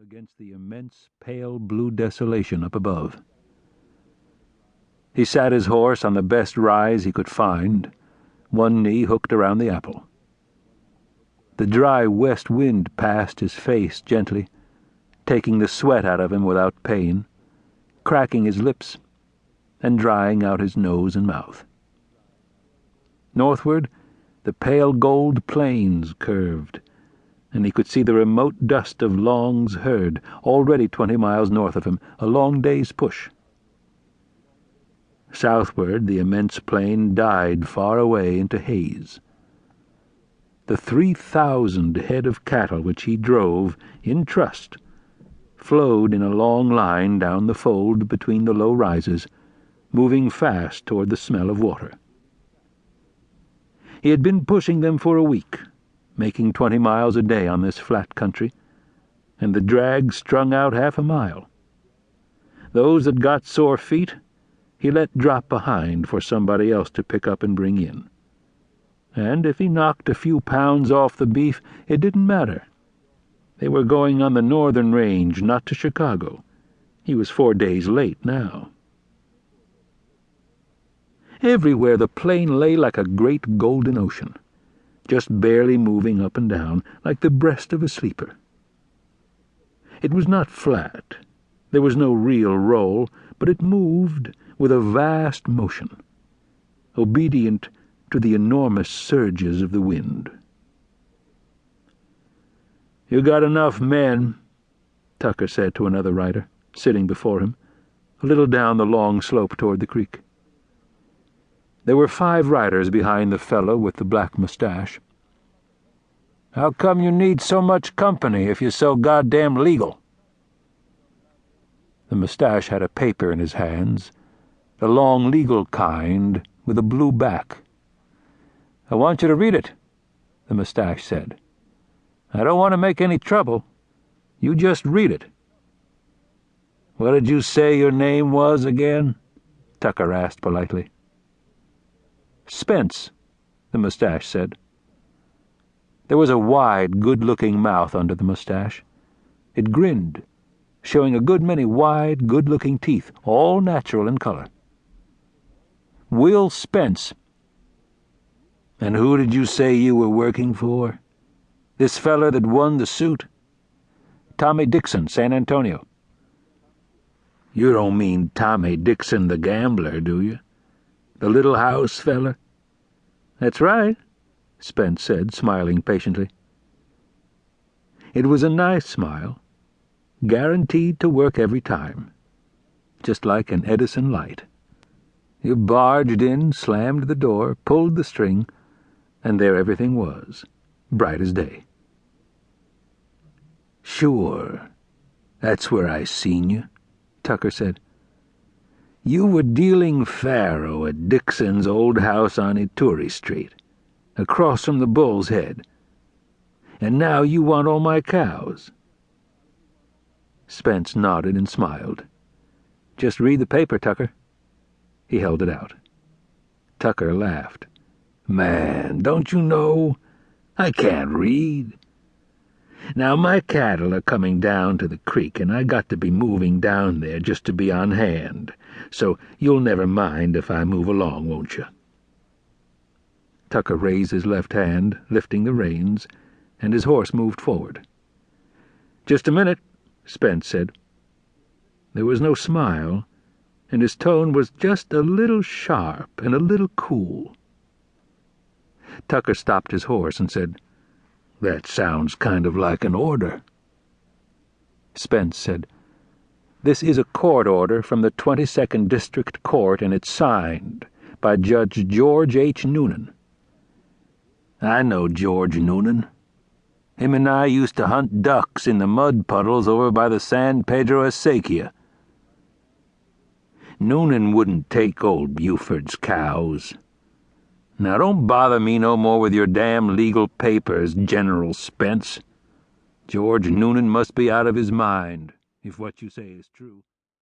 against the immense pale blue desolation up above. He sat his horse on the best rise he could find, one knee hooked around the apple. The dry west wind passed his face gently, taking the sweat out of him without pain, cracking his lips, and drying out his nose and mouth. Northward, the pale gold plains curved, and he could see the remote dust of Long's herd, already 20 miles north of him, a long day's push. Southward, the immense plain died far away into haze. The 3,000 head of cattle which he drove, in trust, flowed in a long line down the fold between the low rises, moving fast toward the smell of water. He had been pushing them for a week, making 20 miles a day on this flat country, and the drag strung out half a mile. Those that got sore feet, he let drop behind for somebody else to pick up and bring in. And if he knocked a few pounds off the beef, it didn't matter. They were going on the northern range, not to Chicago. He was 4 days late now. Everywhere the plain lay like a great golden ocean, just barely moving up and down, like the breast of a sleeper. It was not flat. There was no real roll, but it moved with a vast motion, obedient to the enormous surges of the wind. "You got enough men," Tucker said to another rider, sitting before him, a little down the long slope toward the creek. There were 5 riders behind the fellow with the black mustache. "How come you need so much company if you're so goddamn legal?" The mustache had a paper in his hands, a long legal kind with a blue back. "I want you to read it," the mustache said. "I don't want to make any trouble. You just read it." "What did you say your name was again?" Tucker asked politely. "Spence," the mustache said. There was a wide, good-looking mouth under the mustache. It grinned, showing a good many wide, good-looking teeth, all natural in color. "Will Spence." "And who did you say you were working for? This feller that won the suit?" "Tommy Dixon, San Antonio." "You don't mean Tommy Dixon the gambler, do you? The little house feller?" "That's right," Spence said, smiling patiently. It was a nice smile, guaranteed to work every time, just like an Edison light. You barged in, slammed the door, pulled the string, and there everything was, bright as day. "Sure, that's where I seen you," Tucker said. "You were dealing faro at Dixon's old house on Ituri Street, across from the Bull's Head. And now you want all my cows." Spence nodded and smiled. "Just read the paper, Tucker." He held it out. Tucker laughed. "Man, don't you know? I can't read. Now my cattle are coming down to the creek, and I got to be moving down there just to be on hand. So you'll never mind if I move along, won't you?" Tucker raised his left hand, lifting the reins, and his horse moved forward. "Just a minute," Spence said. There was no smile, and his tone was just a little sharp and a little cool. Tucker stopped his horse and said, "That sounds kind of like an order." Spence said, "This is a court order from the 22nd District Court, and it's signed by Judge George H. Noonan." "I know George Noonan. Him and I used to hunt ducks in the mud puddles over by the San Pedro Acequia. Noonan wouldn't take old Buford's cows. Now don't bother me no more with your damn legal papers, General Spence. George Noonan must be out of his mind, if what you say is true."